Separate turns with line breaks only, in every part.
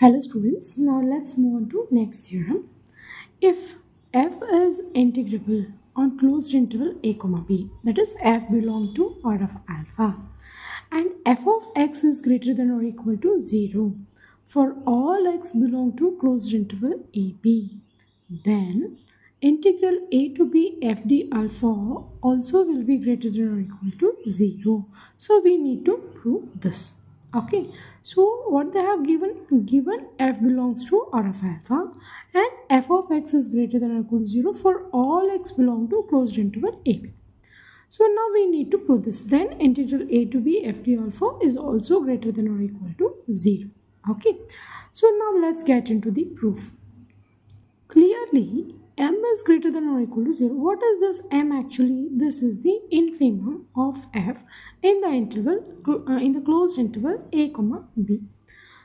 Hello students, now let's move on to next theorem. If f is integrable on closed interval a comma b, that is f belong to R of alpha, and f of x is greater than or equal to 0 for all x belong to closed interval a b, then integral a to b f d alpha also will be greater than or equal to 0. So we need to prove this. Okay, so what they have given f belongs to R of alpha and f of x is greater than or equal to 0 for all x belong to closed interval a b. So now we need to prove this. Then integral a to b f d alpha is also greater than or equal to 0. Okay, so now let's get into the proof. Clearly m is greater than or equal to 0. What is this m actually? This is the infimum of f in the interval in the closed interval a comma b.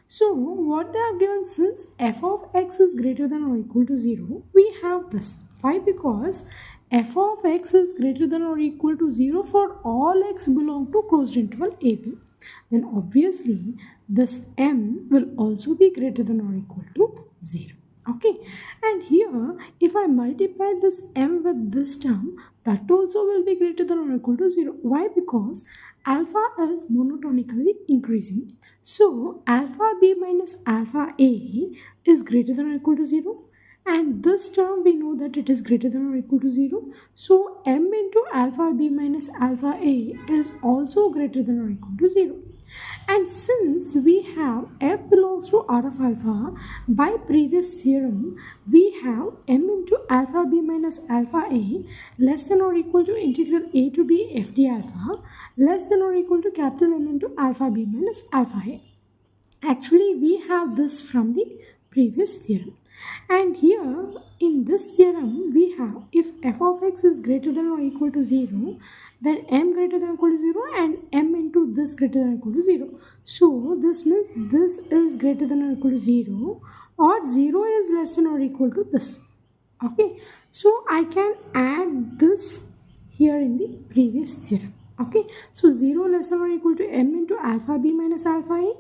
So what they have given, since f of x is greater than or equal to 0, we have this. Why? Because f of x is greater than or equal to 0 for all x belong to closed interval ab. Then obviously this m will also be greater than or equal to 0. Okay, and here if I multiply this m with this term, that also will be greater than or equal to 0. Why? Because alpha is monotonically increasing. So alpha b minus alpha a is greater than or equal to 0. And this term we know that it is greater than or equal to 0. So m into alpha b minus alpha a is also greater than or equal to 0. And since we have f belongs to R of alpha, by previous theorem, we have m into alpha b minus alpha a less than or equal to integral a to b f d alpha less than or equal to capital M into alpha b minus alpha a. Actually, we have this from the previous theorem. And here in this theorem, we have if f of x is greater than or equal to 0, then m greater than or equal to 0 and m into this greater than or equal to 0. So this means this is greater than or equal to 0 or 0 is less than or equal to this. Okay, so I can add this here in the previous theorem. Okay, so 0 less than or equal to m into alpha b minus alpha a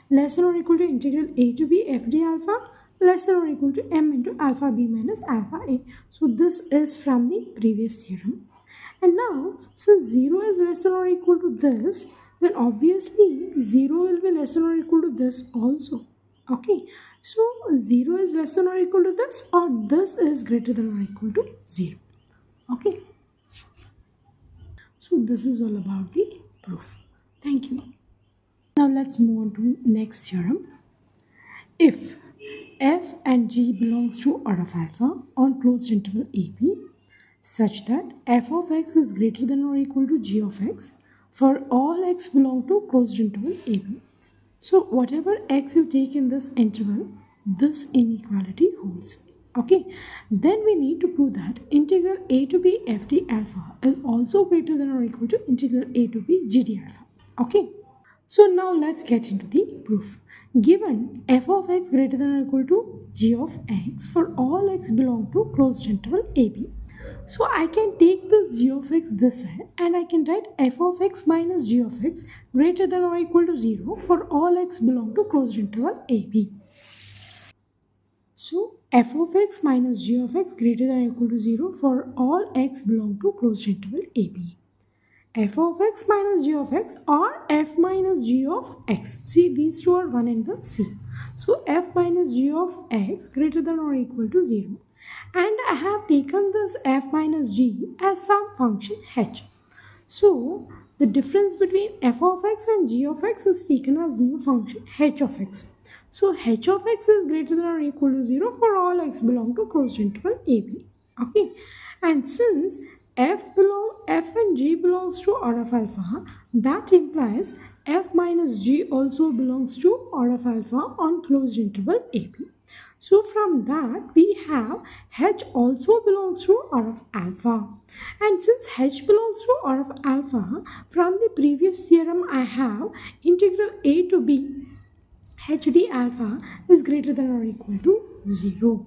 less than or equal to integral a to b f d alpha less than or equal to m into alpha b minus alpha a. So this is from the previous theorem. And now since 0 is less than or equal to this, then obviously 0 will be less than or equal to this also. Okay, so 0 is less than or equal to this, or this is greater than or equal to 0. Okay, so this is all about the proof. Thank you. Now let's move on to next theorem. If f and g belongs to R of alpha on closed interval ab such that f of x is greater than or equal to g of x for all x belong to closed interval ab. So whatever x you take in this interval, this inequality holds. Okay, then we need to prove that integral a to b f d alpha is also greater than or equal to integral a to b g d alpha. Okay, so now let's get into the proof. Given f of x greater than or equal to g of x for all x belong to closed interval ab. So I can take this g of x this side and I can write f of x minus g of x greater than or equal to 0 for all x belong to closed interval ab. So f of x minus g of x greater than or equal to 0 for all x belong to closed interval ab. F of x minus g of x or f minus g of x. See, these two are 1 and the same. So f minus g of x greater than or equal to 0. And I have taken this f minus g as some function h. So the difference between f of x and g of x is taken as new function h of x. So h of x is greater than or equal to 0 for all x belong to closed interval ab. Okay, and since f and g belongs to R of alpha, that implies f minus g also belongs to R of alpha on closed interval ab. So from that we have h also belongs to R of alpha, and since h belongs to R of alpha, from the previous theorem I have integral a to b hd alpha is greater than or equal to 0.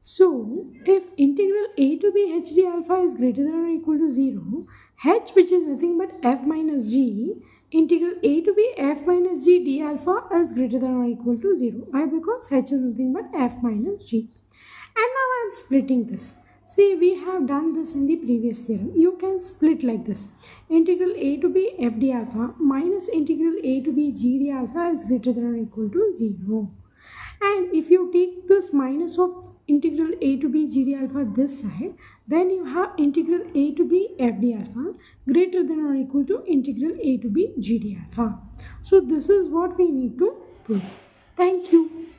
So, if integral a to b hd alpha is greater than or equal to 0, h, which is nothing but f minus g, integral a to b f minus g d alpha is greater than or equal to 0. Why? Because h is nothing but f minus g. And now I am splitting this. See, we have done this in the previous theorem. You can split like this. Integral a to b f d alpha minus integral a to b g d alpha is greater than or equal to 0. And if you take this minus of integral a to b g d alpha this side, then you have integral a to b f d alpha greater than or equal to integral a to b g d alpha. So this is what we need to prove. Thank you.